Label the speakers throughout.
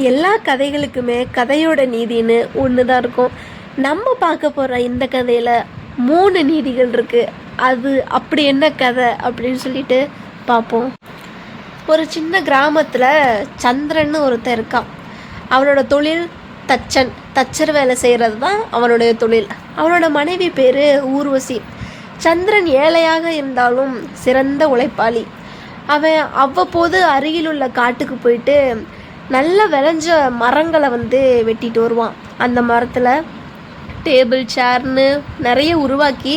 Speaker 1: எல்லா கதைகளுக்குமே கதையோட நீதின்னு ஒன்று தான் இருக்கும். நம்ம பார்க்க போகிற இந்த கதையில் 3 நீதிகள் இருக்குது. அது அப்படி என்ன கதை அப்படின்னு சொல்லிட்டு பார்ப்போம். ஒரு சின்ன கிராமத்தில் சந்திரன்னு ஒருத்தன் இருக்கான். அவனோட தொழில் தச்சர் வேலை செய்கிறது தான் அவனுடைய தொழில். அவனோட மனைவி பேர் ஊர்வசி. சந்திரன் ஏழையாக இருந்தாலும் சிறந்த உழைப்பாளி. அவன் அவ்வப்போது அருகில் உள்ள காட்டுக்கு போயிட்டு நல்ல விளைஞ்ச மரங்களை வெட்டிட்டு வருவான். அந்த மரத்தில் டேபிள் சேர்னு நிறைய உருவாக்கி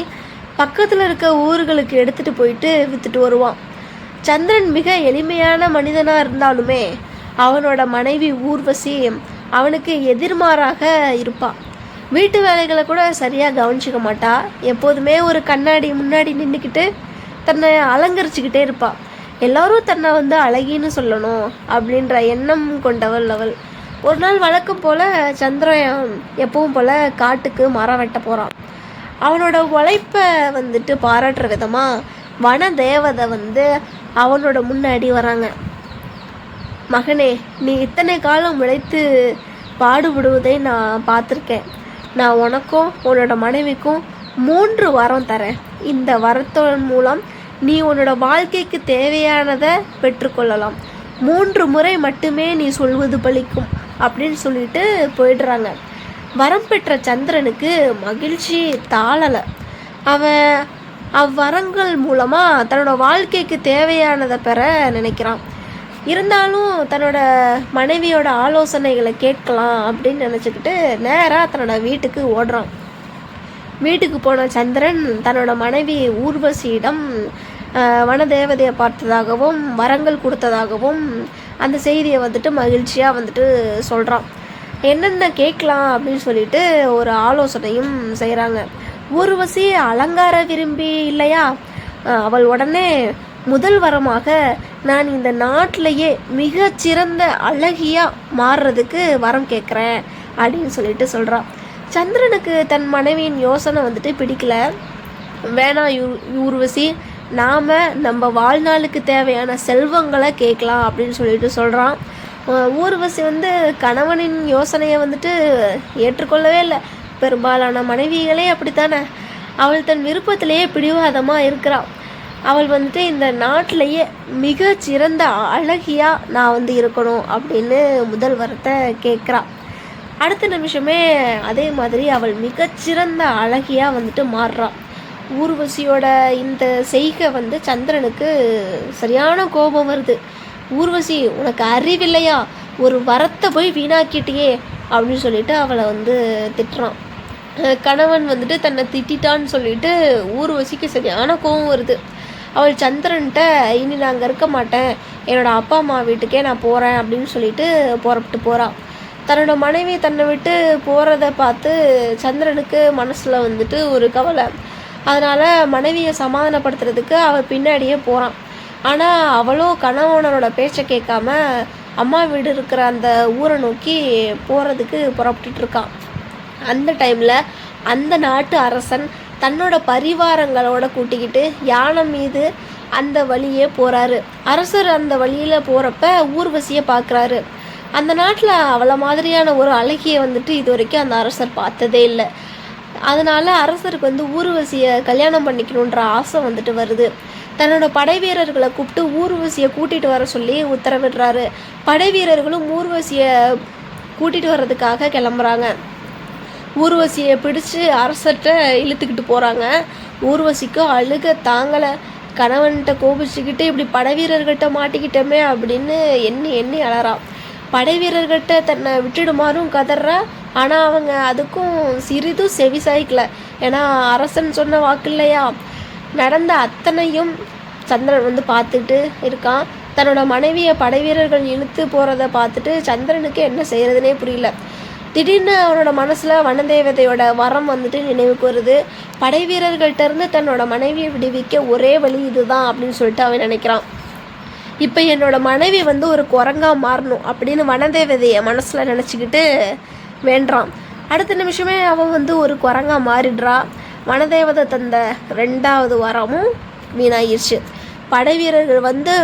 Speaker 1: பக்கத்தில் இருக்க ஊர்களுக்கு எடுத்துகிட்டு போயிட்டு விற்றுட்டு வருவான். சந்திரன் மிக எளிமையான மனிதனாக இருந்தாலுமே அவனோட மனைவி ஊர்வசி அவனுக்கு எதிர்மாறாக இருப்பாள். வீட்டு வேலைகளை கூட சரியாக கவனிச்சிக்க மாட்டா. எப்போதுமே ஒரு கண்ணாடி முன்னாடி நின்றுக்கிட்டு தன்னை அலங்கரிச்சுக்கிட்டே இருப்பாள். எல்லோரும் தன்னை அழகின்னு சொல்லணும் அப்படின்ற எண்ணம் கொண்டவள் அவள். ஒரு நாள் வழக்கம் போல் சந்திரன் எப்பவும் போல் காட்டுக்கு மரம் வெட்ட போகிறான். அவனோட உழைப்பை பாராட்டுற விதமாக வன தேவதை அவனோட முன்னாடி வராங்க. மகனே, நீ இத்தனை காலம் உழைத்து பாடுபடுவதை நான் பார்த்துருக்கேன். நான் உனக்கும் உன்னோட மனைவிக்கும் 3 வரம் தரேன். இந்த வரத்தின் மூலம் நீ உன்னோட வாழ்க்கைக்கு தேவையானதை பெற்றுக்கொள்ளலாம். 3 முறை மட்டுமே நீ சொல்வது பலிக்கும் அப்படின்னு சொல்லிட்டு போயிடுறாங்க. வரம் பெற்ற சந்திரனுக்கு மகிழ்ச்சி தாளலை. அவன் அவ்வரங்கள் மூலமாக தன்னோட வாழ்க்கைக்கு தேவையானதை பெற நினைக்கிறான். இருந்தாலும் தன்னோட மனைவியோட ஆலோசனைகளை கேட்கலாம் அப்படின்னு நினச்சிக்கிட்டு நேராக தன்னோட வீட்டுக்கு ஓடுறான். வீட்டுக்கு போன சந்திரன் தன்னோட மனைவி ஊர்வசியிடம் வனதேவதையை பார்த்ததாகவும் வரங்கள் கொடுத்ததாகவும் அந்த செய்தியை மகிழ்ச்சியாக சொல்கிறான். என்னென்ன கேட்கலாம் அப்படின்னு சொல்லிட்டு ஒரு ஆலோசனையும் செய்கிறாங்க. ஊர்வசி அலங்கார விரும்பி இல்லையா? அவள் உடனே முதல் வரமாக நான் இந்த நாட்டிலேயே மிகச்சிறந்த அழகியாக மாறுறதுக்கு வரம் கேட்குறேன் அப்படின்னு சொல்லிட்டு சொல்கிறான். சந்திரனுக்கு தன் மனைவியின் யோசனை பிடிக்கல. வேணாம் ஊர்வசி, நாம் நம்ம வாழ்நாளுக்கு தேவையான செல்வங்களை கேட்கலாம் அப்படின்னு சொல்லிட்டு சொல்கிறான். ஊர்வசி கணவனின் யோசனையை ஏற்றுக்கொள்ளவே இல்லை. பெரும்பாலான மனைவிகளே அப்படித்தானே. அவள் தன் விருப்பத்திலேயே பிடிவாதமாக இருக்கிறாள். அவள் இந்த நாட்டிலேயே மிகச்சிறந்த அழகியாக நான் இருக்கணும் அப்படின்னு முதல் வரத்தை கேட்குறாள். அடுத்த நிமிஷமே அதே மாதிரி அவள் மிகச்சிறந்த அழகியாக மாறுறாள். ஊர்வசியோட இந்த செய்கை சந்திரனுக்கு சரியான கோபம் வருது. ஊர்வசி, உனக்கு அறிவில்லையா? ஒரு வரத்தை போய் வீணாக்கிட்டியே அப்படின்னு சொல்லிட்டு அவளை திட்டுறான். கணவன் தன்னை திட்டான்னு சொல்லிட்டு ஊர்வசிக்கு சரியான கோபம் வருது. அவள் சந்திரன்கிட்ட இனி நான் அங்கே இருக்க மாட்டேன், என்னோடய அப்பா அம்மா வீட்டுக்கே நான் போகிறேன் அப்படின்னு சொல்லிட்டு புறப்பட்டு போகிறாள். தன்னோட மனைவி தன்னை விட்டு போகிறத பார்த்து சந்திரனுக்கு மனசில் ஒரு கவலை. அதனால் மனைவியை சமாதானப்படுத்துறதுக்கு அவள் பின்னாடியே போகிறான். ஆனால் அவளோ கணவனோட பேச்சை கேட்காம அம்மா வீடு இருக்கிற அந்த ஊரை நோக்கி போகிறதுக்கு புறப்பட்டுருக்கான். அந்த டைமில் அந்த நாட்டு அரசன் தன்னோட பரிவாரங்களோட கூட்டிக்கிட்டு யானை மீது அந்த வழியே போகிறாரு. அரசர் அந்த வழியில் போகிறப்ப ஊர்வசியை பார்க்குறாரு. அந்த நாட்டில் அவளை மாதிரியான ஒரு அழகியை இது வரைக்கும் அந்த அரசர் பார்த்ததே இல்லை. அதனால் அரசருக்கு ஊர்வசியை கல்யாணம் பண்ணிக்கணுன்ற ஆசை வருது. தன்னோட படை வீரர்களை கூப்பிட்டு ஊர்வசியை கூட்டிகிட்டு வர சொல்லி உத்தரவிடுறாரு. படை வீரர்களும் ஊர்வசியை கூட்டிகிட்டு வர்றதுக்காக கிளம்புறாங்க. ஊர்வசியை பிடிச்சு அரசர்கிட்ட இழுத்துக்கிட்டு போகிறாங்க. ஊர்வசிக்கு அழுக தாங்கலை. கணவன்கிட்ட கோபிச்சுக்கிட்டு இப்படி படை வீரர்கிட்ட மாட்டிக்கிட்டோமே அப்படின்னு எண்ணி அழறான். படை வீரர்கிட்ட தன்னை விட்டுடுமாறும் கதறா. ஆனால் அவங்க அதுக்கும் சிறிதும் செவி சாய்க்கல. ஏன்னா அரசன் சொன்ன வாக்கு இல்லையா? நடந்த அத்தனையும் சந்திரன் பார்த்துட்டு இருக்கான். தன்னோட மனைவியை படை வீரர்கள் இழுத்து போகிறத பார்த்துட்டு சந்திரனுக்கு என்ன செய்கிறதுனே புரியல. திடீர்னு அவனோட மனசில் வனதேவதையோட வரம் நினைவுக்கு வருது. படை வீரர்கள்ட்டேருந்து தன்னோட மனைவியை விடுவிக்க ஒரே வழி இதுதான் அப்படின்னு சொல்லிட்டு அவன் நினைக்கிறான். இப்போ என்னோட மனைவி ஒரு குரங்கா மாறணும் அப்படின்னு வனதேவதையை மனசில் நினச்சிக்கிட்டு வேண்டான். அடுத்த நிமிஷமே அவன் ஒரு குரங்கா மாறிடுறா. வனதேவதை தந்த 2வது வரமும் வீணாயிருச்சு. படை வீரர்கள் வந்து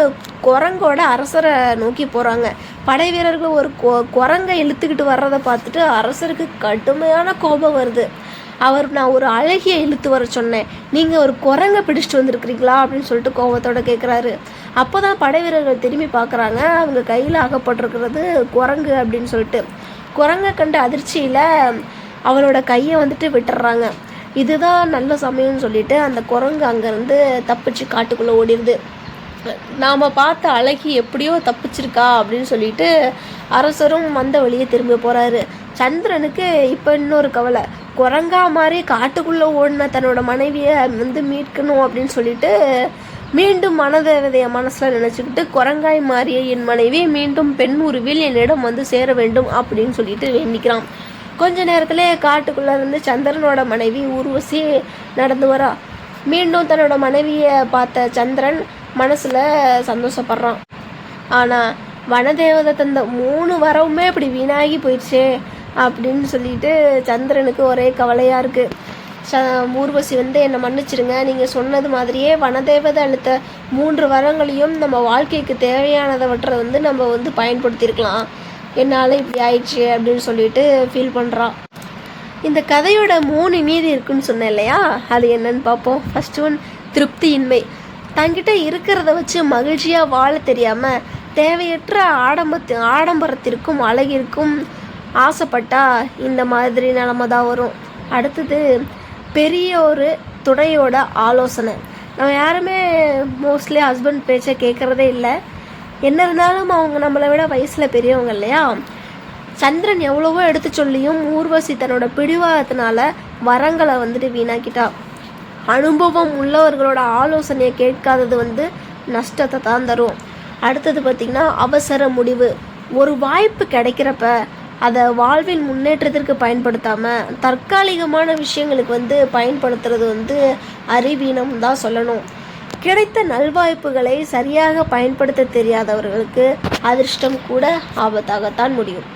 Speaker 1: குரங்கோட அரசரை நோக்கி போகிறாங்க. படை வீரர்கள் ஒரு குரங்கை இழுத்துக்கிட்டு வர்றதை பார்த்துட்டு அரசருக்கு கடுமையான கோபம் வருது. நான் ஒரு அழகிய இழுத்து வர சொன்னேன், நீங்கள் ஒரு குரங்கை பிடிச்சிட்டு வந்திருக்கிறீங்களா அப்படின்னு சொல்லிட்டு கோபத்தோடு கேட்குறாரு. அப்போ தான் படை வீரர்கள் திரும்பி பார்க்குறாங்க, அவங்க கையில் அகப்பட்டிருக்கிறது குரங்கு அப்படின்னு சொல்லிட்டு. குரங்கை கண்ட அதிர்ச்சியில் அவளோட கையை வந்துட்டு விட்டுறாங்க. இதுதான் நல்ல சமயம்னு சொல்லிட்டு அந்த குரங்கு அங்கேருந்து தப்பிச்சு காட்டுக்குள்ளே ஓடிடுது. நாம் பார்த்த அழகி எப்படியோ தப்பிச்சிருக்கா அப்படின்னு சொல்லிட்டு அரசரும் வந்த வழியே திரும்பி போகிறாரு. சந்திரனுக்கு இப்போ இன்னொரு கவலை, குரங்கா மாதிரி காட்டுக்குள்ளே ஓடின தன்னோட மனைவியை வந்து மீட்கணும் அப்படின்னு சொல்லிட்டு மீண்டும் மனதேவதைய மனசில் நினச்சிக்கிட்டு குரங்காய் மாறிய என் மனைவி மீண்டும் பெண் உருவில் என்னிடம் வந்து சேர வேண்டும் அப்படின்னு சொல்லிட்டு வேண்டிக்கிறான். கொஞ்ச நேரத்திலே காட்டுக்குள்ளே இருந்து சந்திரனோட மனைவி ஊர்வசி நடந்து வரா. மீண்டும் தன்னோட மனைவியை பார்த்த சந்திரன் மனசில் சந்தோஷப்படுறான். ஆனால் வனதேவதை தந்த 3 வரவுமே இப்படி வீணாகி போயிடுச்சே அப்படின்னு சொல்லிட்டு சந்திரனுக்கு ஒரே கவலையாக இருக்குது. ஊர்வசி வந்து என்னை மன்னிச்சிடுங்க, நீங்கள் சொன்னது மாதிரியே வனதேவதை அளித்த 3 வரங்களையும் நம்ம வாழ்க்கைக்கு தேவையானதவற்றை வந்து நம்ம வந்து பயன்படுத்தியிருக்கலாம், என்னால் இப்படி ஆயிடுச்சு அப்படின்னு சொல்லிட்டு ஃபீல் பண்ணுறான். இந்த கதையோட 3 நீதி இருக்குன்னு சொன்னேன் இல்லையா, அது என்னன்னு பார்ப்போம். ஃபர்ஸ்ட் ஒன், திருப்தியின்மை. தங்கிட்ட இருக்கிறத வச்சு மகிழ்ச்சியாக வாழ தெரியாமல் தேவையற்ற ஆடம்பரத்திற்கும் அழகிற்கும் ஆசைப்பட்டா இந்த மாதிரி நிலமை தான் வரும். அடுத்தது, பெரிய ஒரு துணையோட ஆலோசனை. நம்ம யாருமே மோஸ்ட்லி ஹஸ்பண்ட் பேச்சை கேட்குறதே இல்லை. என்ன இருந்தாலும் அவங்க நம்மளை விட வயசில் பெரியவங்க இல்லையா. சந்திரன் எவ்வளவோ எடுத்து சொல்லியும் ஊர்வசி தன்னோட பிடிவாதத்தினால வரங்களை வந்துட்டு வீணாக்கிட்டா. அனுபவம் உள்ளவர்களோட ஆலோசனையை கேட்காதது வந்து நஷ்டத்தை தான் தரும். அடுத்தது பார்த்திங்கன்னா, அவசர முடிவு. ஒரு வாய்ப்பு கிடைக்கிறப்ப அதை வாழ்வின் முன்னேற்றத்திற்கு பயன்படுத்தாமல் தற்காலிகமான விஷயங்களுக்கு வந்து பயன்படுத்துறது வந்து அறிவீனம் தான் சொல்லணும். கிடைத்த நல்வாய்ப்புகளை சரியாக பயன்படுத்த தெரியாதவர்களுக்கு அதிர்ஷ்டம் கூட ஆபத்தாகத்தான் முடியும்.